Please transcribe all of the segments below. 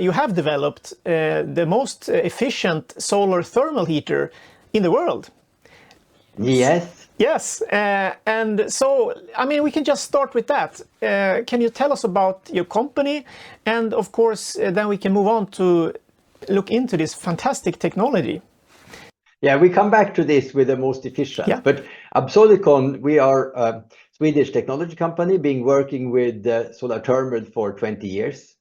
you have developed the most efficient solar thermal heater in the world. Yes. Yes, and so, I mean, we can just start with that. Can you tell us about your company? And of course, then we can move on to look into this fantastic technology. Yeah, we come back to this with the most efficient. Yeah. But Absolicon, we are a Swedish technology company being working with solar thermal for 20 years.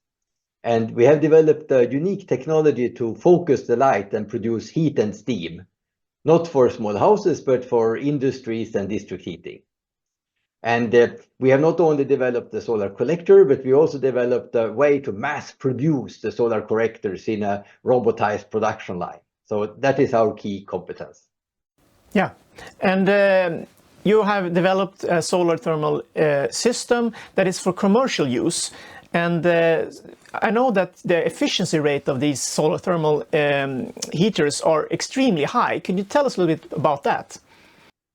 And we have developed a unique technology to focus the light and produce heat and steam, not for small houses, but for industries and district heating. And we have not only developed the solar collector, but we also developed a way to mass produce the solar collectors in a robotized production line. So that is our key competence. Yeah, and you have developed a solar thermal system that is for commercial use. And I know that the efficiency rate of these solar thermal heaters are extremely high. Can you tell us a little bit about that?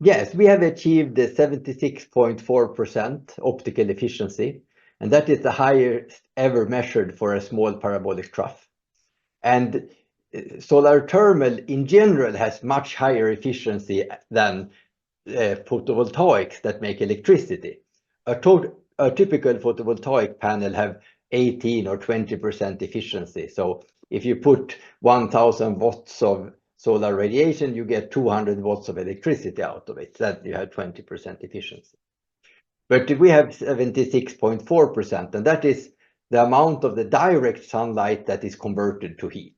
Yes, we have achieved the 76.4% optical efficiency, and that is the highest ever measured for a small parabolic trough. And solar thermal in general has much higher efficiency than photovoltaics that make electricity. A typical photovoltaic panel have 18 or 20% efficiency. So if you put 1000 watts of solar radiation, you get 200 watts of electricity out of it. That you have 20% efficiency. But we have 76.4%, and that is the amount of the direct sunlight that is converted to heat.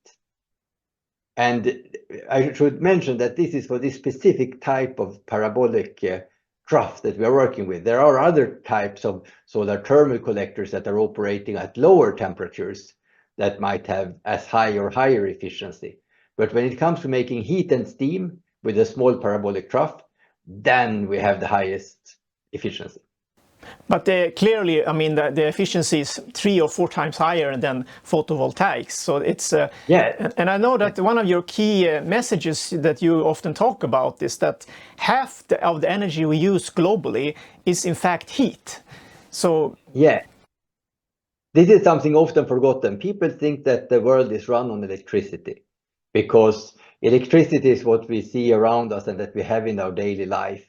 And I should mention that this is for this specific type of parabolic trough that we are working with. There are other types of solar thermal collectors that are operating at lower temperatures that might have as high or higher efficiency. But when it comes to making heat and steam with a small parabolic trough, then we have the highest efficiency. But clearly, I mean, the efficiency is 3 or 4 times higher than photovoltaics. So it's yeah. And I know that one of your key messages that you often talk about is that half of the energy we use globally is in fact heat. So yeah, this is something often forgotten. People think that the world is run on electricity because electricity is what we see around us and that we have in our daily life.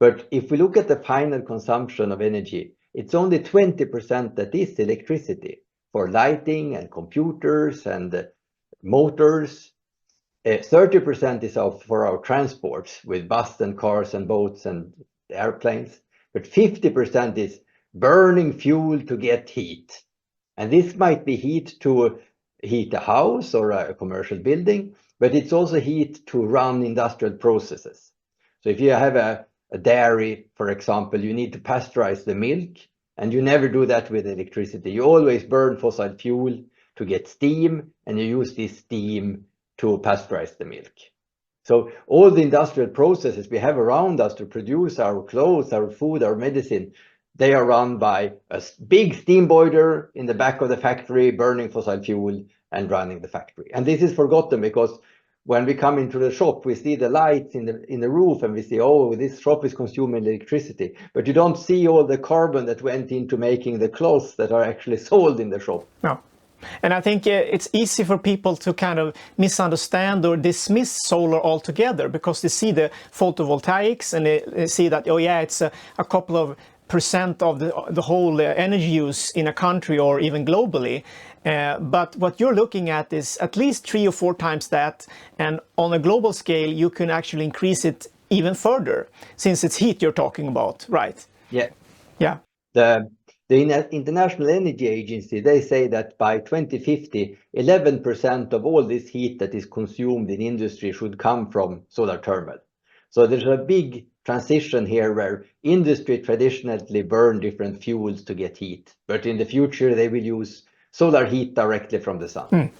But if we look at the final consumption of energy, it's only 20% that is electricity for lighting and computers and motors. 30% is for our transports with buses and cars and boats and airplanes. But 50% is burning fuel to get heat. And this might be heat to heat a house or a commercial building, but it's also heat to run industrial processes. So if you have a dairy, for example, you need to pasteurize the milk, and you never do that with electricity. You always burn fossil fuel to get steam, and you use this steam to pasteurize the milk. So all the industrial processes we have around us to produce our clothes, our food, our medicine, they are run by a big steam boiler in the back of the factory, burning fossil fuel and running the factory. And this is forgotten because when we come into the shop, we see the lights in the roof and we see, oh, this shop is consuming electricity. But you don't see all the carbon that went into making the clothes that are actually sold in the shop. No. And I think it's easy for people to kind of misunderstand or dismiss solar altogether because they see the photovoltaics and they see that, oh yeah, it's a couple of % of the whole energy use in a country or even globally. But what you're looking at is at least 3 or 4 times that, and on a global scale you can actually increase it even further since it's heat you're talking about, right? Yeah. Yeah. The International Energy Agency, they say that by 2050, 11% of all this heat that is consumed in industry should come from solar thermal. So there's a big transition here where industry traditionally burn different fuels to get heat, but in the future they will use solar heat directly from the sun.